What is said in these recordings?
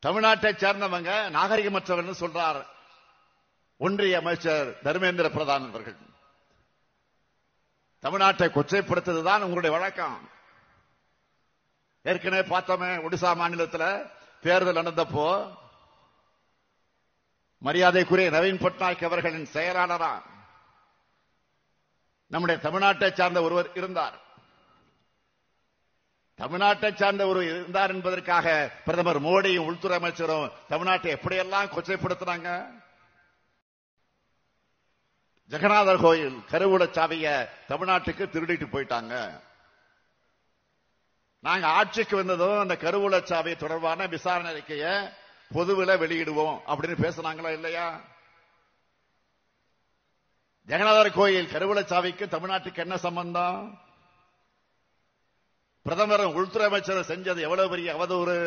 தமிழ்நாட்டை சேர்ந்தவங்க நாகரிகமற்றவர்கள் சொல்றார் ஒன்றிய அமைச்சர் தர்மேந்திர பிரதான் அவர்கள். தமிழ்நாட்டை கொச்சைப்படுத்துவதுதான் உங்களுடைய வழக்கம். ஏற்கனவே பார்த்தோமே, ஒடிசா மாநிலத்தில் தேர்தல் நடந்தப்போ மரியாதைக்குரிய நவீன் பட்நாயக் அவர்களின் செயலாளரா நம்முடைய தமிழ்நாட்டை சார்ந்த ஒருவர் இருந்தார். தமிழ்நாட்டை சார்ந்த ஒரு இருந்தார் என்பதற்காக பிரதமர் மோடியும் உள்துறை அமைச்சரும் தமிழ்நாட்டை எப்படியெல்லாம் கொச்சைப்படுத்தினாங்க. ஜெகநாதர் கோயில் கருவூல சாவிய தமிழ்நாட்டுக்கு திருடிட்டு போயிட்டாங்க. நாங்க ஆட்சிக்கு வந்ததும் அந்த கருவூல சாவி தொடர்பான விசாரணை அறிக்கையை பொதுவில் வெளியிடுவோம் அப்படின்னு பேசினாங்களா இல்லையா? ஜெகநாதர் கோயில் கருவூல சாவிக்கு தமிழ்நாட்டுக்கு என்ன சம்பந்தம்? பிரதமர் உள்துறை அமைச்சர் செஞ்சது எவ்வளவு பெரிய அவதூறு.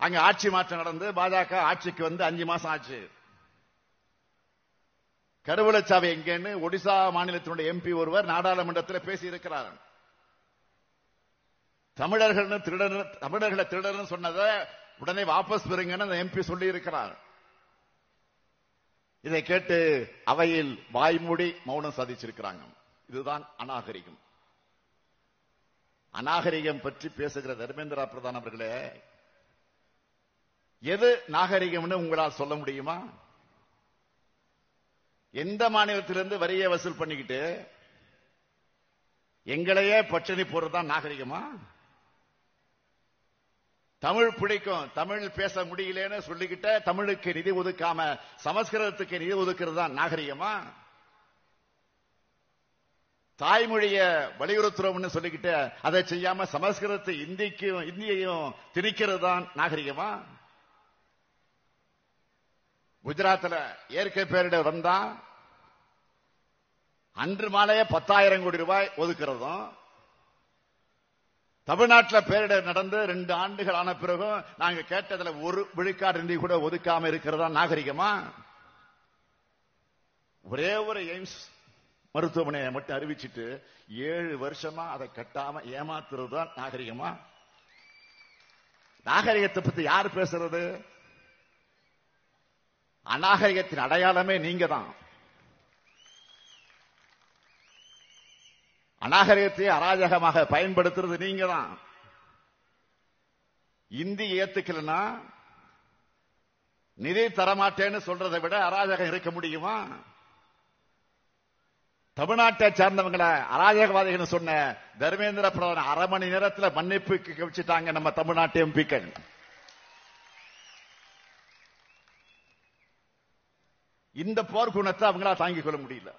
அங்க ஆட்சி மாற்றம் நடந்து பாஜக ஆட்சிக்கு வந்து 5 மாசம் ஆச்சு. கருவூலச்சாவி எங்கன்னு ஒடிசா மாநிலத்தினுடைய எம்பி ஒருவர் நாடாளுமன்றத்தில் பேசி இருக்கிறார். தமிழர்களை திருடர்னு சொன்னதை உடனே வாபஸ் பெறுங்கன்னு அந்த எம்பி சொல்லி இருக்கிறார். இதை கேட்டு அவையில் வாய்மூடி மௌனம் சாதிச்சிருக்கிறாங்க. இதுதான் அநாகரிகம். அநாகரிகம் பற்றி பேசுகிற தர்மேந்திர பிரதான் அவர்களே, எது நாகரிகம்னு உங்களால் சொல்ல முடியுமா? எந்த மாநிலத்திலிருந்து வரியை வசூல் பண்ணிக்கிட்டு எங்களையே பட்டினி போடுறதுதான் நாகரிகமா? தமிழ் பிடிக்கும், தமிழ் பேச முடியலன்னு சொல்லிக்கிட்ட தமிழுக்கு நிதி ஒதுக்காம சமஸ்கிருதத்துக்கு நிதி ஒதுக்கிறது தான் நாகரிகமா? தாய்மொழிய வலியுறுத்துறோம்னு சொல்லிக்கிட்டு அதை செய்யாம சமஸ்கிருதத்தை இந்தியையும் திணிக்கிறது தான் நாகரிகமா? குஜராத்தில் இயற்கை பேரிடர் வந்தா அன்று மாலையே 10,000 கோடி ரூபாய் ஒதுக்கிறதும், தமிழ்நாட்டில் பேரிடர் நடந்து 2 ஆண்டுகள் ஆன பிறகும் நாங்க கேட்டதுல 1 விழுக்காடு நிதி கூட ஒதுக்காம இருக்கிறதா நாகரிகமா? ஒரே ஒரு எய்ம்ஸ் மருத்துவமனையை மட்டும் அறிவிச்சிட்டு 7 வருஷமா அதை கட்டாம ஏமாத்துறது தான் நாகரிகமா? நாகரிகத்தை பத்தி யார் பேசுறது? அநாகரிகத்தின் அடையாளமே நீங்க தான். அநாகரிகத்தை அராஜகமாக பயன்படுத்துறது நீங்க தான். இந்தி ஏத்துக்கலன்னா நிதி தரமாட்டேன்னு சொல்றதை விட அராஜகம் இருக்க முடியுமா? தமிழ்நாட்டை சேர்ந்தவங்களை அராஜகவாதிகள் சொன்ன தர்மேந்திர பிரதான் 1/2 மணி நேரத்தில் மன்னிப்பு வச்சுட்டாங்க நம்ம தமிழ்நாட்டு எம்பிக்கள். இந்த போர்க்குணத்தை அவங்களால தாங்கிக் கொள்ள முடியல.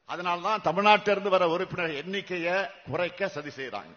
அதனால்தான் தமிழ்நாட்டிலிருந்து வர உறுப்பினர் எண்ணிக்கையை குறைக்க சதி செய்யறாங்க.